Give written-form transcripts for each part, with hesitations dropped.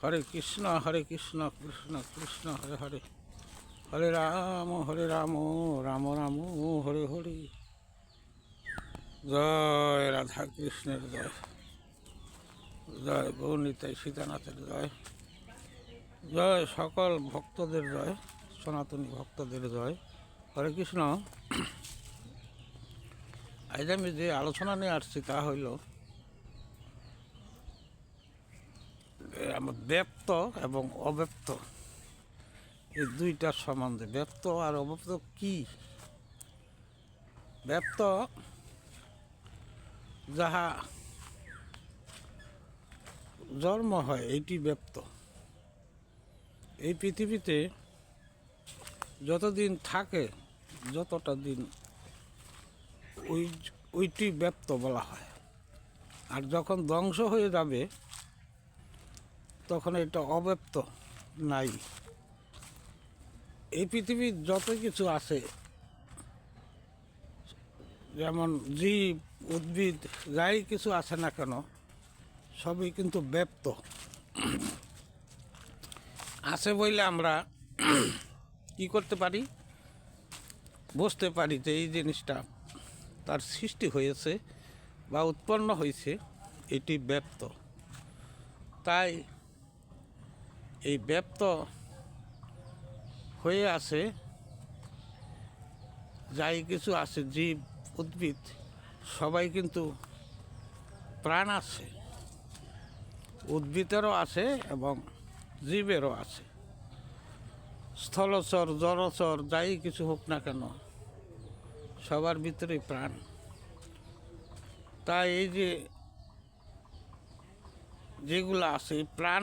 হরে কৃষ্ণ কৃষ্ণ কৃষ্ণ হরে হরে, হরে রাম রাম রাম হরে হরে। জয় রাধা কৃষ্ণের জয়, জয় গৌরনিতাই সীতানাথের জয়, জয় সকল ভক্তদের জয়, সনাতনী ভক্তদের জয়। হরে কৃষ্ণ। আজ আমি যে আলোচনা নিয়ে আসছি তা হইল আমার ব্যক্ত এবং অব্যক্ত, এই দুইটার সম্বন্ধে। ব্যক্ত আর অব্যক্ত কি? ব্যক্ত যাহা জন্ম হয় এইটি ব্যক্ত। এই পৃথিবীতে যতদিন থাকে, যতটা দিন ওইটি ব্যক্ত বলা হয়। আর যখন ধ্বংস হয়ে যাবে তখন এটা অব্যক্ত নাই। এই পৃথিবীর যত কিছু আছে, যেমন জীব উদ্ভিদ যাই কিছু আছে না কেন, সবই কিন্তু ব্যক্ত আছে বলে আমরা কি করতে পারি, বুঝতে পারি যে এই জিনিসটা তার সৃষ্টি হয়েছে বা উৎপন্ন হয়েছে, এটি ব্যক্ত। তাই এই ব্যক্ত হয়ে আছে যাই কিছু আছে, জীব উদ্ভিদ সবাই কিন্তু প্রাণ আছে, উদ্ভিদেরও আছে এবং জীবেরও আছে। স্থলচর জলচর যাই কিছু হোক না কেন, সবার ভিতরেই প্রাণ। তাই এই যে যেগুলো আছে প্রাণ,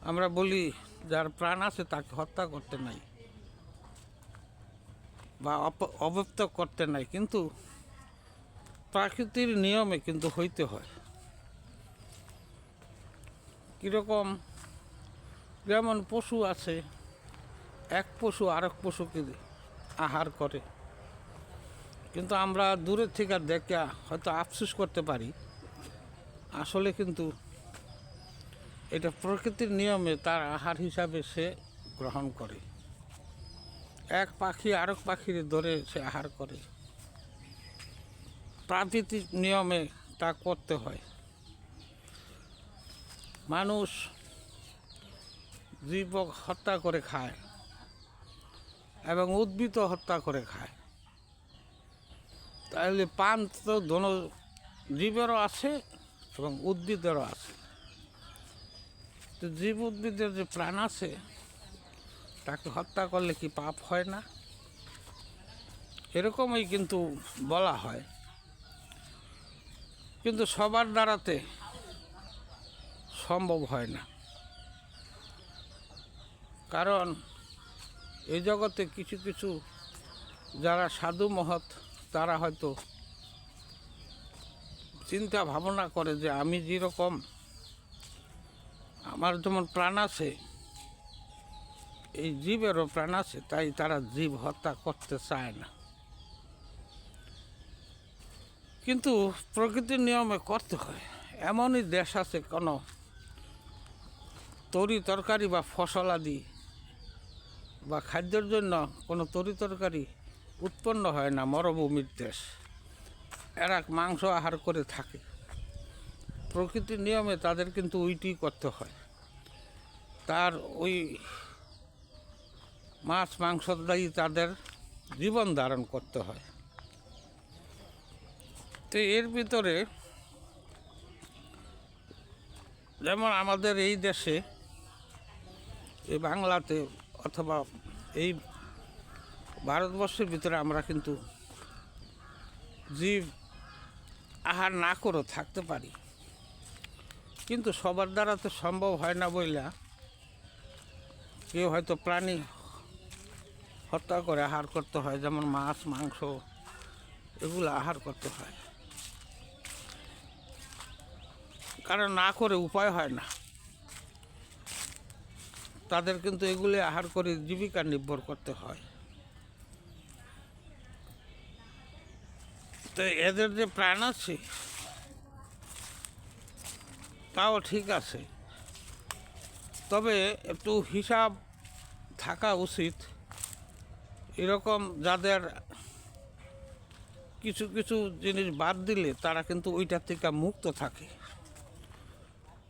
আমরা বলি যার প্রাণ আছে তাকে হত্যা করতে নাই বা অব্যক্ত করতে নাই, কিন্তু প্রাকৃতির নিয়মে কিন্তু হইতে হয়। কীরকম? যেমন পশু আছে, এক পশু আরেক পশুকে আহার করে, কিন্তু আমরা দূরের থেকে দেখে হয়তো আফসোস করতে পারি, আসলে কিন্তু এটা প্রকৃতির নিয়মে তার আহার হিসাবে সে গ্রহণ করে। এক পাখি আরেক পাখির ধরে সে আহার করে, প্রাকৃতিক নিয়মে তা করতে হয়। মানুষ জীব হত্যা করে খায় এবং উদ্ভিদ হত্যা করে খায়। তাহলে প্রাণ তো দোনো জীবেরও আছে এবং উদ্ভিদেরও আছে। তো জীব উদ্ভিদের যে প্রাণ আছে তাকে হত্যা করলে কি পাপ হয় না? এরকমই কিন্তু বলা হয়, কিন্তু সবার দ্বারাতে সম্ভব হয় না। কারণ এই জগতে কিছু কিছু যারা সাধু মহৎ, তারা হয়তো চিন্তা ভাবনা করে যে আমি যেরকম আমার যেমন প্রাণ আছে, এই জীবেরও প্রাণ আছে, তাই তারা জীব হত্যা করতে চায় না। কিন্তু প্রকৃতির নিয়মে করতে হয়। এমনই দেশ আছে কোনো তরি তরকারি বা ফসলাদি বা খাদ্যের জন্য কোনো তরি তরকারি উৎপন্ন হয় না, মরুভূমির দেশ। এরা মাংস আহার করে থাকে। প্রকৃতির নিয়মে তাদের কিন্তু ওইটি করতে হয়, তার ওই মাছ মাংস দিয়ে তাদের জীবন ধারণ করতে হয়। তো এর ভিতরে যেমন আমাদের এই দেশে, এই বাংলাতে অথবা এই ভারতবর্ষের ভিতরে আমরা কিন্তু জীব আহার না করেও থাকতে পারি, কিন্তু সবার দ্বারা তো সম্ভব হয় না বইলা কেউ হয়তো প্রাণী হত্যা করে আহার করতে হয়, যেমন মাছ মাংস এগুলো আহার করতে হয়। কারণ না করে উপায় হয় না, তাদের কিন্তু এগুলি আহার করে জীবিকা নির্ভর করতে হয়। তো এদের যে প্রাণ আছে তাও ঠিক আছে, তবে একটু হিসাব থাকা উচিত, এরকম যাদের কিছু কিছু জিনিস বাদ দিলে তারা কিন্তু ওইটার থেকে মুক্ত থাকে।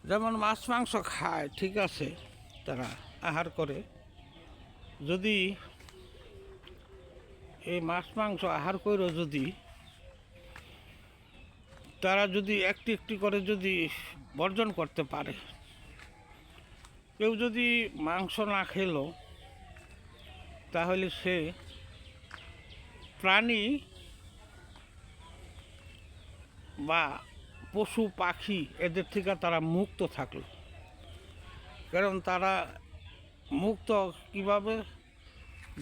যেমন মাছ মাংস খায়, ঠিক আছে, তারা আহার করে, যদি এই মাছ মাংস আহার করেও যদি তারা যদি একটি একটি করে যদি বর্জন করতে পারে, কেউ যদি মাংস না খেলো তাহলে সে প্রাণী বা পশু পাখি এদের থেকে তারা মুক্ত থাকলো। কারণ তারা মুক্ত কিভাবে,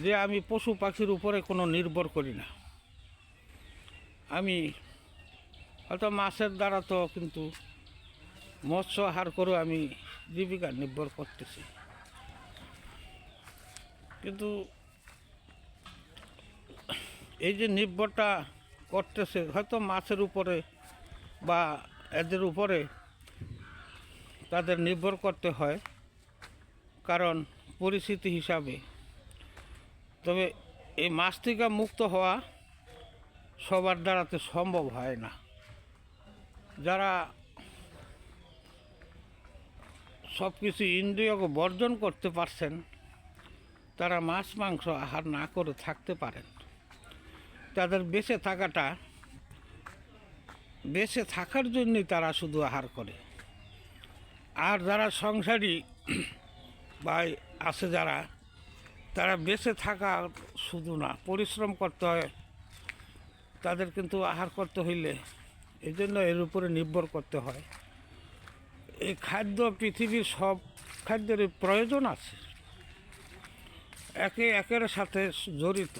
যে আমি পশু পাখির উপরে কোনো নির্ভর করি না, আমি হয়তো মাছের দ্বারা তো কিন্তু মৎস্য আহার করেও আমি জীবিকা নির্ভর করতেছি, কিন্তু এই যে নির্ভরটা করতেছে হয়তো মাছের উপরে বা এদের উপরে তাদের নির্ভর করতে হয় কারণ পরিস্থিতি হিসাবে। তবে এই মাছ থেকে মুক্ত হওয়া সবার দ্বারাতে সম্ভব হয় না। যারা সব কিছু ইন্দ্রিয়কে বর্জন করতে পারছেন তারা মাছ মাংস আহার না করে থাকতে পারেন। তাদের বেঁচে থাকার জন্যই তারা শুধু আহার করে। আর যারা সংসারী বা আছে যারা, তারা বেঁচে থাকা শুধু না, পরিশ্রম করতে হয় তাদের, কিন্তু আহার করতে হইলে এই জন্য এর উপরে নির্ভর করতে হয়। এই খাদ্য পৃথিবীর সব খাদ্যের প্রয়োজন আছে, একে একের সাথে জড়িত।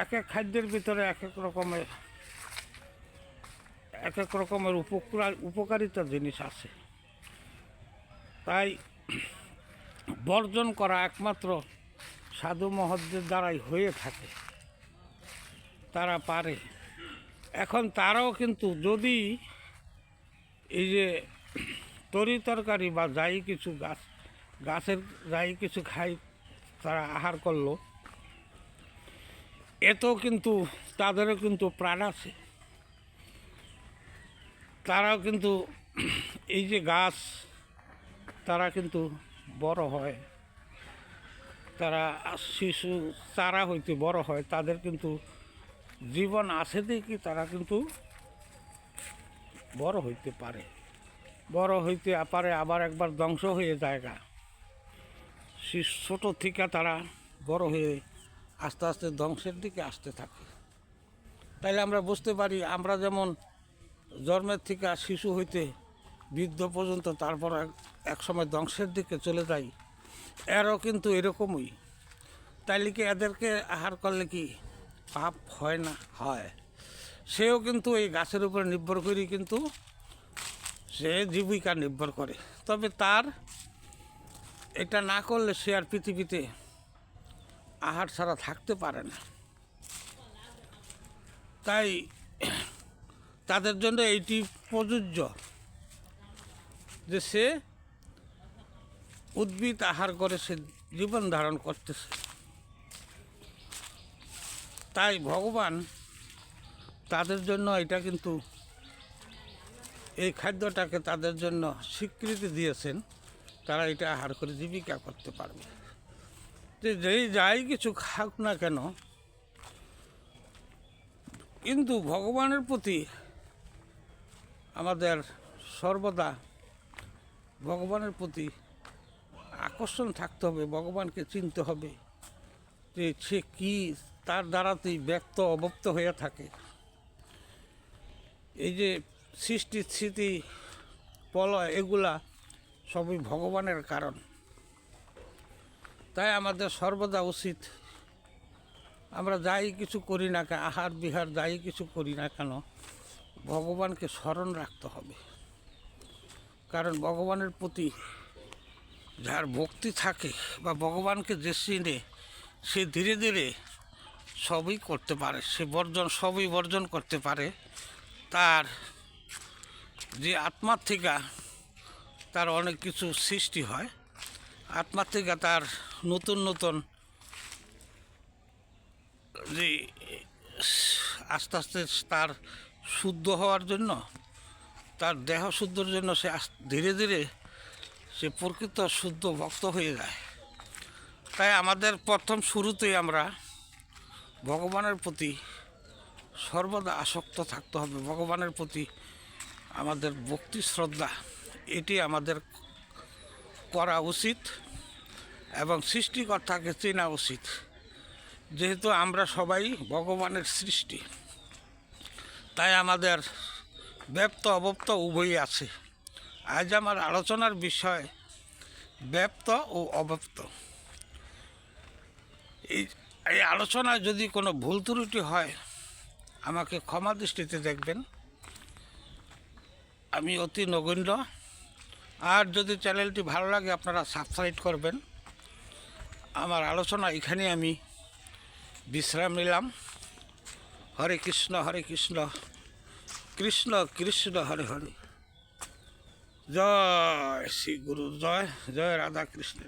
এক এক খাদ্যের ভিতরে এক এক রকমের উপকারিতা জিনিস আছে। তাই বর্জন করা একমাত্র সাধু মহৎদের দ্বারাই হয়ে থাকে, তারা পারে। এখন তারাও কিন্তু যদি এই যে তরি তরকারি বা যাই কিছু গাছের যাই কিছু খাই তারা আহার করলো, এতেও কিন্তু তাদেরও কিন্তু প্রাণ আছে। তারাও কিন্তু এই যে গাছ, তারা কিন্তু বড় হয়, তারা শিশু চারা হইতে বড় হয়, তাদের কিন্তু জীবন আছে দেখি তারা কিন্তু বড় হইতে পারে, আবার একবার ধ্বংস হয়ে জায়গা। ছোটো থেকে তারা বড় হয়ে আস্তে আস্তে ধ্বংসের দিকে আসতে থাকে। তাইলে আমরা বুঝতে পারি, আমরা যেমন জন্মের থেকে শিশু হইতে বৃদ্ধ পর্যন্ত তারপর এক সময় ধ্বংসের দিকে চলে যাই, এরও কিন্তু এরকমই। তাইলে কি এদেরকে আহার করলে কি পাপ হয় না? হয়। সেও কিন্তু এই গাছের উপরে নির্ভর করেই কিন্তু সে জীবিকা নির্ভর করে। তবে তার এটা না করলে সে আর পৃথিবীতে আহার ছাড়া থাকতে পারে না। তাই তাদের জন্য এইটি প্রযোজ্য যে সে উদ্ভিদ আহার করে সে জীবন ধারণ করতেছে। তাই ভগবান তাদের জন্য এটা কিন্তু এই খাদ্যটাকে তাদের জন্য স্বীকৃতি দিয়েছেন, তারা এটা আহার করে জীবিকা করতে পারবে। যে যেই যাই কিছু খাক না কেন, কিন্তু ভগবানের প্রতি আমাদের সর্বদা ভগবানের প্রতি আকর্ষণ থাকতে হবে, ভগবানকে চিনতে হবে যে সে কী, তার দ্বারাতেই ব্যক্ত অব্যক্ত হয়ে থাকে। এই যে সৃষ্টি স্থিতি প্রলয় এগুলা সবই ভগবানের কারণ। তাই আমাদের সর্বদা উচিত আমরা যাই কিছু করি না কেন, আহার বিহার যাই কিছু করি না কেন, ভগবানকে স্মরণ রাখতে হবে। কারণ ভগবানের প্রতি যার ভক্তি থাকে বা ভগবানকে যে চিনে, সে ধীরে ধীরে সবই করতে পারে, সবই বর্জন করতে পারে। তার যে আত্মার থেকে তার অনেক কিছু সৃষ্টি হয়, আত্মা থেকে তার নতুন নতুন যে আস্তে আস্তে তার শুদ্ধ হওয়ার জন্য, তার দেহ শুদ্ধর জন্য সে ধীরে ধীরে সে প্রকৃত শুদ্ধ ভক্ত হয়ে যায়। তাই আমাদের প্রথম শুরুতেই আমরা ভগবানের প্রতি সর্বদা আসক্ত থাকতে হবে। ভগবানের প্রতি আমাদের ভক্তি শ্রদ্ধা এটি আমাদের করা উচিত এবং সৃষ্টিকর্তাকে চেনা উচিত। যেহেতু আমরা সবাই ভগবানের সৃষ্টি, তাই আমাদের ব্যপ্ত অব্যপ্ত উভয়ই আছে। আজ আমার আলোচনার বিষয় ব্যপ্ত ও অব্যপ্ত। এই আলোচনায় যদি কোনো ভুল ত্রুটি হয় আমাকে ক্ষমা দৃষ্টিতে দেখবেন, আমি অতি নগণ্য। আর যদি চ্যানেলটি ভালো লাগে আপনারা সাবস্ক্রাইব করবেন। আমার আলোচনা এখানে আমি বিশ্রাম নিলাম। হরে কৃষ্ণ কৃষ্ণ কৃষ্ণ হরে হরে। জয় শ্রী গুরু, জয় জয় রাধা কৃষ্ণ।